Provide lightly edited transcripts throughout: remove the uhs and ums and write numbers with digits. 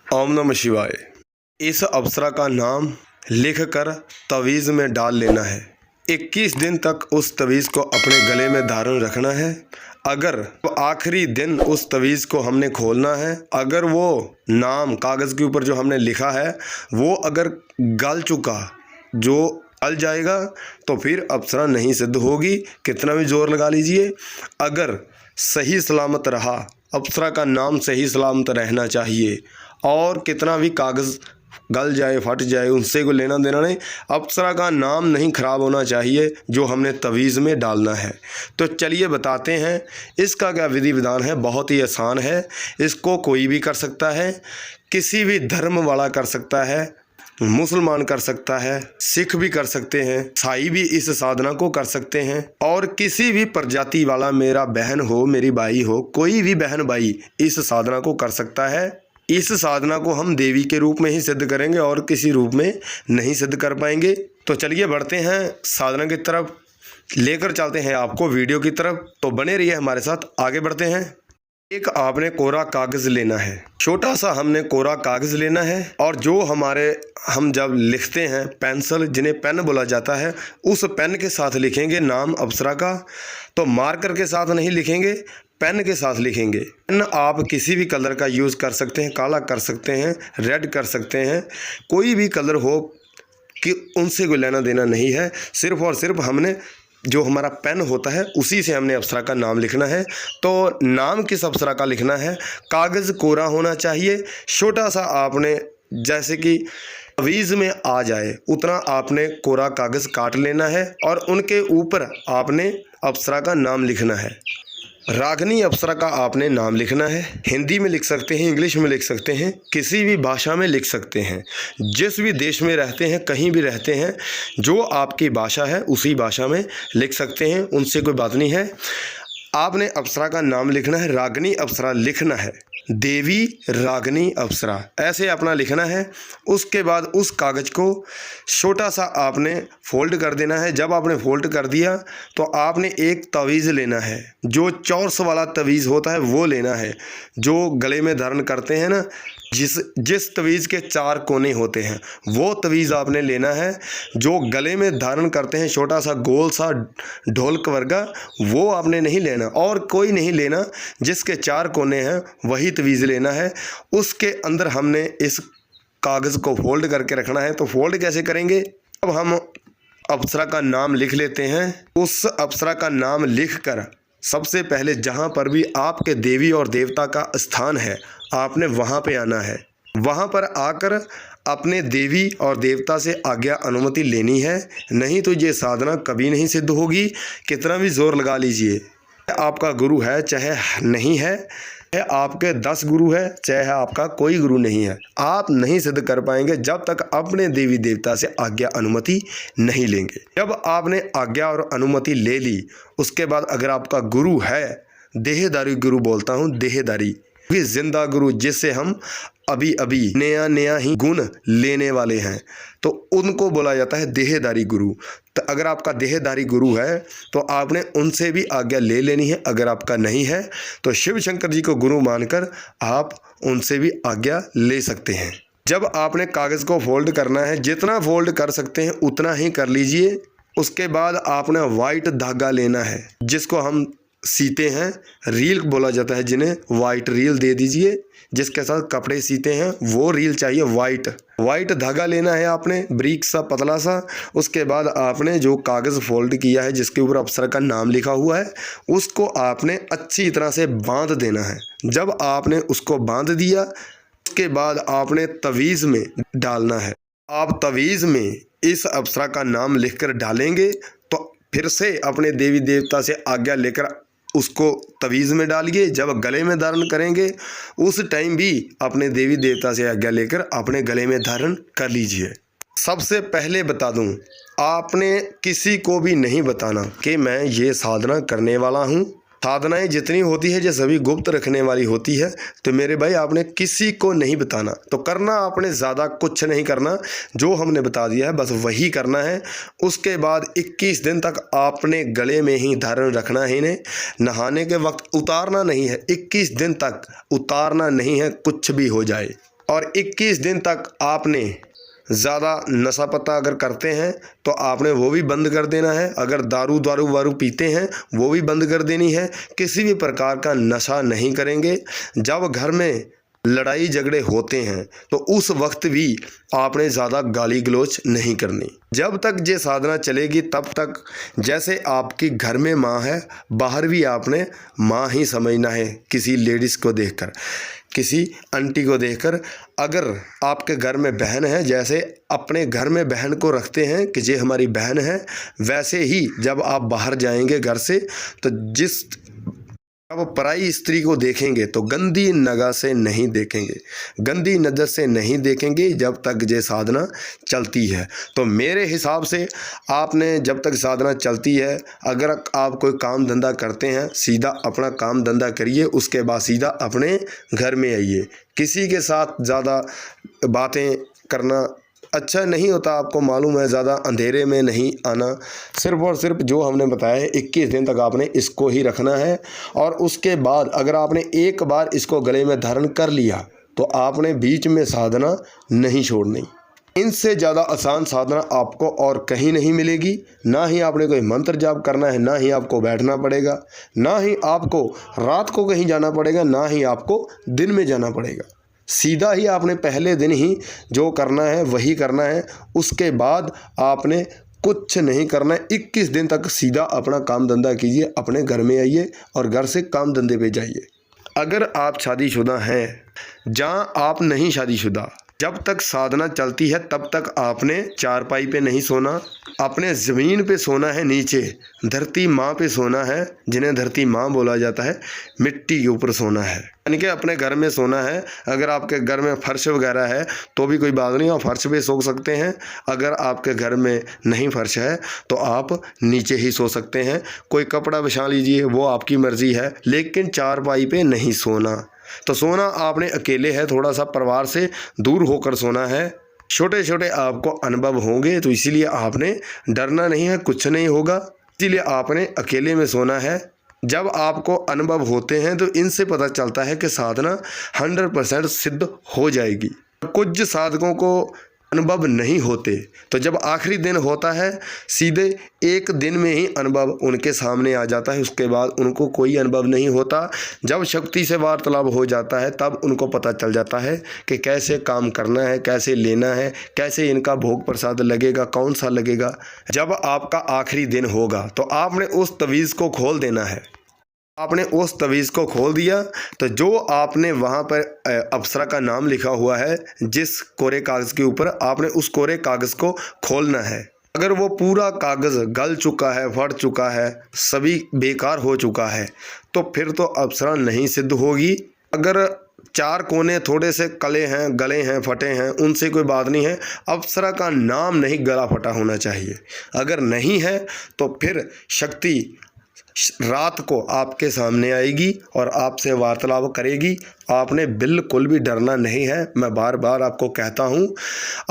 ओम नमः शिवाय। इस अप्सरा का नाम लिखकर तवीज़ में डाल लेना है। 21 दिन तक उस तवीज़ को अपने गले में धारण रखना है। अगर आखिरी दिन उस तवीज़ को हमने खोलना है, अगर वो नाम कागज़ के ऊपर जो हमने लिखा है वो अगर गल चुका, जो गल जाएगा तो फिर अप्सरा नहीं सिद्ध होगी, कितना भी जोर लगा लीजिए। अगर सही सलामत रहा, अप्सरा का नाम सही सलामत रहना चाहिए, और कितना भी कागज़ गल जाए फट जाए उनसे कोई लेना देना नहीं। अप्सरा का नाम नहीं ख़राब होना चाहिए जो हमने तवीज़ में डालना है। तो चलिए बताते हैं इसका क्या विधि विधान है। बहुत ही आसान है, इसको कोई भी कर सकता है, किसी भी धर्म वाला कर सकता है, मुसलमान कर सकता है, सिख भी कर सकते हैं, ईसाई भी इस साधना को कर सकते हैं, और किसी भी प्रजाति वाला, मेरा बहन हो मेरी भाई हो, कोई भी बहन भाई इस साधना को कर सकता है। इस साधना को हम देवी के रूप में ही सिद्ध करेंगे और किसी रूप में नहीं सिद्ध कर पाएंगे। तो चलिए बढ़ते हैं साधना की तरफ, लेकर चलते हैं आपको वीडियो की तरफ। तो बने रहिए हमारे साथ, आगे बढ़ते हैं। एक आपने कोरा कागज़ लेना है, छोटा सा हमने कोरा कागज़ लेना है, और जो हम जब लिखते हैं पेंसिल, जिन्हें पेन बोला जाता है, उस पेन के साथ लिखेंगे नाम अप्सरा का। तो मार्कर के साथ नहीं लिखेंगे, पेन के साथ लिखेंगे। पेन आप किसी भी कलर का यूज़ कर सकते हैं, काला कर सकते हैं, रेड कर सकते हैं, कोई भी कलर हो कि उनसे कोई लेना देना नहीं है। सिर्फ़ और सिर्फ हमने जो हमारा पेन होता है उसी से हमने अप्सरा का नाम लिखना है। तो नाम किस अप्सरा का लिखना है, कागज़ कोरा होना चाहिए, छोटा सा आपने जैसे कि तवीज़ में आ जाए उतना आपने कोरा कागज़ काट लेना है, और उनके ऊपर आपने अप्सरा का नाम लिखना है। रागनी अप्सरा का आपने नाम लिखना है। हिंदी में लिख सकते हैं, इंग्लिश में लिख सकते हैं, किसी भी भाषा में लिख सकते हैं। जिस भी देश में रहते हैं, कहीं भी रहते हैं, जो आपकी भाषा है उसी भाषा में लिख सकते हैं, उनसे कोई बात नहीं है। आपने अप्सरा का नाम लिखना है, रागनी अप्सरा लिखना है, देवी रागनी अप्सरा ऐसे अपना लिखना है। उसके बाद उस कागज़ को छोटा सा आपने फोल्ड कर देना है। जब आपने फोल्ड कर दिया तो आपने एक तवीज़ लेना है, जो चौरस वाला तवीज़ होता है वो लेना है, जो गले में धारण करते हैं ना, जिस तवीज़ के 4 कोने होते हैं वो तवीज़ आपने लेना है। जो गले में धारण करते हैं छोटा सा गोल सा ढोलक वर्गा, वो आपने नहीं लेना, और कोई नहीं लेना। जिसके 4 कोने हैं वही तवीज़ लेना है। उसके अंदर हमने इस कागज़ को फोल्ड करके रखना है। तो फोल्ड कैसे करेंगे, अब हम अप्सरा का नाम लिख लेते हैं। उस अप्सरा का नाम लिखकर सबसे पहले जहाँ पर भी आपके देवी और देवता का स्थान है आपने वहाँ पे आना है। वहाँ पर आकर अपने देवी और देवता से आज्ञा अनुमति लेनी है, नहीं तो ये साधना कभी नहीं सिद्ध होगी, कितना भी जोर लगा लीजिए। आपका गुरु है चाहे नहीं है, आपके 10 गुरु है चाहे आपका कोई गुरु नहीं है, आप नहीं सिद्ध कर पाएंगे जब तक अपने देवी देवता से आज्ञा अनुमति नहीं लेंगे। जब आपने आज्ञा और अनुमति ले ली, उसके बाद अगर आपका गुरु है, देहधारी गुरु बोलता हूँ, देहधारी भी जिंदा गुरु, जिससे हम अभी अभी नया नया ही गुण लेने वाले हैं, तो उनको बोला जाता है देहधारी गुरु। तो अगर आपका देहधारी गुरु है तो आपने उनसे भी आज्ञा ले लेनी है। अगर आपका नहीं है तो शिव शंकर जी को गुरु मानकर आप उनसे भी आज्ञा ले सकते हैं। जब आपने कागज़ को फोल्ड करना है, जितना फोल्ड कर सकते हैं उतना ही कर लीजिए। उसके बाद आपने वाइट धागा लेना है, जिसको हम सीते हैं, रील बोला जाता है जिन्हें, वाइट रील दे दीजिए। जिसके साथ कपड़े सीते हैं वो रील चाहिए, वाइट धागा लेना है आपने, ब्रीक सा पतला सा। उसके बाद आपने जो कागज़ फोल्ड किया है जिसके ऊपर अप्सरा का नाम लिखा हुआ है, उसको आपने अच्छी तरह से बांध देना है। जब आपने उसको बांध दिया, उसके बाद आपने तवीज़ में डालना है। आप तवीज़ में इस अप्सरा का नाम लिखकर डालेंगे तो फिर से अपने देवी देवता से आज्ञा लेकर उसको तवीज़ में डालिए। जब गले में धारण करेंगे उस टाइम भी अपने देवी देवता से आज्ञा लेकर अपने गले में धारण कर लीजिए। सबसे पहले बता दूं, आपने किसी को भी नहीं बताना कि मैं ये साधना करने वाला हूं। साधनाएं जितनी होती है ये सभी गुप्त रखने वाली होती है, तो मेरे भाई आपने किसी को नहीं बताना। तो करना आपने ज़्यादा कुछ नहीं करना, जो हमने बता दिया है बस वही करना है। उसके बाद 21 दिन तक आपने गले में ही धारण रखना है इन्हें। नहाने के वक्त उतारना नहीं है, 21 दिन तक उतारना नहीं है, कुछ भी हो जाए। और 21 दिन तक आपने ज़्यादा नशा पता अगर करते हैं तो आपने वो भी बंद कर देना है। अगर दारू वारू पीते हैं वो भी बंद कर देनी है। किसी भी प्रकार का नशा नहीं करेंगे। जब घर में लड़ाई झगड़े होते हैं तो उस वक्त भी आपने ज़्यादा गाली गलौज नहीं करनी। जब तक ये साधना चलेगी तब तक जैसे आपकी घर में माँ है, बाहर भी आपने माँ ही समझना है। किसी लेडीज़ को देखकर, किसी आंटी को देखकर, अगर आपके घर में बहन है, जैसे अपने घर में बहन को रखते हैं कि ये हमारी बहन है, वैसे ही जब आप बाहर जाएंगे घर से तो जब पराई स्त्री को देखेंगे तो गंदी नगाह से नहीं देखेंगे, गंदी नज़र से नहीं देखेंगे जब तक ये साधना चलती है। तो मेरे हिसाब से आपने जब तक साधना चलती है, अगर आप कोई काम धंधा करते हैं, सीधा अपना काम धंधा करिए, उसके बाद सीधा अपने घर में आइए। किसी के साथ ज़्यादा बातें करना अच्छा नहीं होता। आपको मालूम है, ज़्यादा अंधेरे में नहीं आना। सिर्फ़ और सिर्फ जो हमने बताया है 21 दिन तक आपने इसको ही रखना है। और उसके बाद अगर आपने एक बार इसको गले में धारण कर लिया तो आपने बीच में साधना नहीं छोड़नी। इनसे ज़्यादा आसान साधना आपको और कहीं नहीं मिलेगी। ना ही आपने कोई मंत्र जाप करना है, ना ही आपको बैठना पड़ेगा, ना ही आपको रात को कहीं जाना पड़ेगा, ना ही आपको दिन में जाना पड़ेगा। सीधा ही आपने पहले दिन ही जो करना है वही करना है। उसके बाद आपने कुछ नहीं करना है। 21 दिन तक सीधा अपना काम धंधा कीजिए, अपने घर में आइए और घर से काम धंधे पे जाइए। अगर आप शादीशुदा हैं, जहाँ आप नहीं शादीशुदा, जब तक साधना चलती है तब तक आपने चारपाई पे नहीं सोना, अपने ज़मीन पे सोना है, नीचे धरती माँ पे सोना है, जिन्हें धरती माँ बोला जाता है, मिट्टी के ऊपर सोना है, यानी कि अपने घर में सोना है। अगर आपके घर में फर्श वगैरह है तो भी कोई बात नहीं, आप फर्श पे सो सकते हैं। अगर आपके घर में नहीं फर्श है तो आप नीचे ही सो सकते हैं। कोई कपड़ा बिछा लीजिए, वो आपकी मर्ज़ी है, लेकिन चारपाई पे नहीं सोना। तो सोना आपने अकेले है, थोड़ा सा परिवार से दूर होकर सोना है। छोटे छोटे आपको अनुभव होंगे तो इसीलिए आपने डरना नहीं है, कुछ नहीं होगा, इसीलिए आपने अकेले में सोना है। जब आपको अनुभव होते हैं तो इनसे पता चलता है कि साधना 100% सिद्ध हो जाएगी। कुछ साधकों को अनुभव नहीं होते, तो जब आखिरी दिन होता है सीधे एक दिन में ही अनुभव उनके सामने आ जाता है। उसके बाद उनको कोई अनुभव नहीं होता। जब शक्ति से वार्तालाप हो जाता है तब उनको पता चल जाता है कि कैसे काम करना है, कैसे लेना है, कैसे इनका भोग प्रसाद लगेगा, कौन सा लगेगा। जब आपका आखिरी दिन होगा तो आपने उस तवीज़ को खोल देना है। आपने उस तवीज़ को खोल दिया तो जो आपने वहाँ पर अप्सरा का नाम लिखा हुआ है जिस कोरे कागज़ के ऊपर, आपने उस कोरे कागज़ को खोलना है। अगर वो पूरा कागज़ गल चुका है, फट चुका है, सभी बेकार हो चुका है, तो फिर तो अप्सरा नहीं सिद्ध होगी। अगर चार कोने थोड़े से कले हैं, गले हैं, फटे हैं, उनसे कोई बात नहीं है। अप्सरा का नाम नहीं गला फटा होना चाहिए। अगर नहीं है तो फिर शक्ति रात को आपके सामने आएगी और आपसे वार्तालाप करेगी। आपने बिल्कुल भी डरना नहीं है। मैं बार बार आपको कहता हूँ,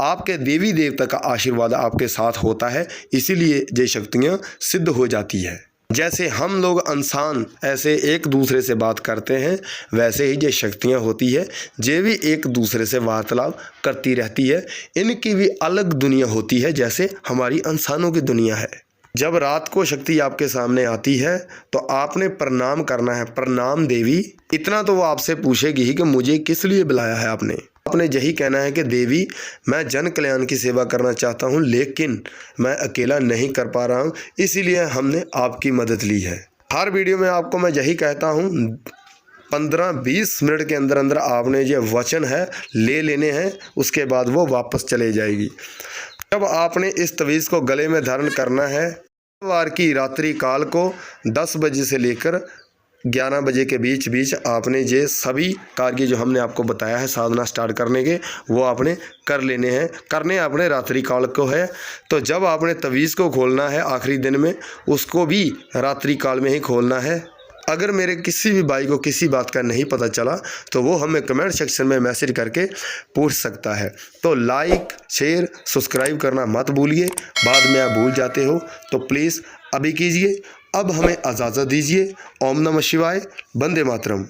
आपके देवी देवता का आशीर्वाद आपके साथ होता है, इसीलिए ये शक्तियाँ सिद्ध हो जाती है। जैसे हम लोग इंसान ऐसे एक दूसरे से बात करते हैं, वैसे ही ये शक्तियाँ होती है, ये भी एक दूसरे से वार्तालाप करती रहती है। इनकी भी अलग दुनिया होती है, जैसे हमारी इंसानों की दुनिया है। जब रात को शक्ति आपके सामने आती है तो आपने प्रणाम करना है, प्रणाम देवी। इतना तो वो आपसे पूछेगी ही कि मुझे किस लिए बुलाया है आपने। आपने यही कहना है कि देवी, मैं जन कल्याण की सेवा करना चाहता हूँ, लेकिन मैं अकेला नहीं कर पा रहा हूँ, इसीलिए हमने आपकी मदद ली है। हर वीडियो में आपको मैं यही कहता हूँ, 15-20 मिनट के अंदर अंदर आपने ये वचन है ले लेने हैं, उसके बाद वो वापस चले जाएगी। जब आपने इस तवीज़ को गले में धारण करना है, सोमवार की रात्रि काल को 10 बजे से लेकर 11 बजे के बीच आपने ये सभी कार्य जो हमने आपको बताया है साधना स्टार्ट करने के, वो आपने कर लेने हैं। करने आपने रात्रि काल को है। तो जब आपने तवीज़ को खोलना है आखिरी दिन में, उसको भी रात्रि काल में ही खोलना है। अगर मेरे किसी भी भाई को किसी बात का नहीं पता चला तो वो हमें कमेंट सेक्शन में मैसेज करके पूछ सकता है। तो लाइक, शेयर, सब्सक्राइब करना मत भूलिए, बाद में आप भूल जाते हो तो प्लीज़ अभी कीजिए। अब हमें इजाज़त दीजिए। ओम नमः शिवाय, वंदे मातरम।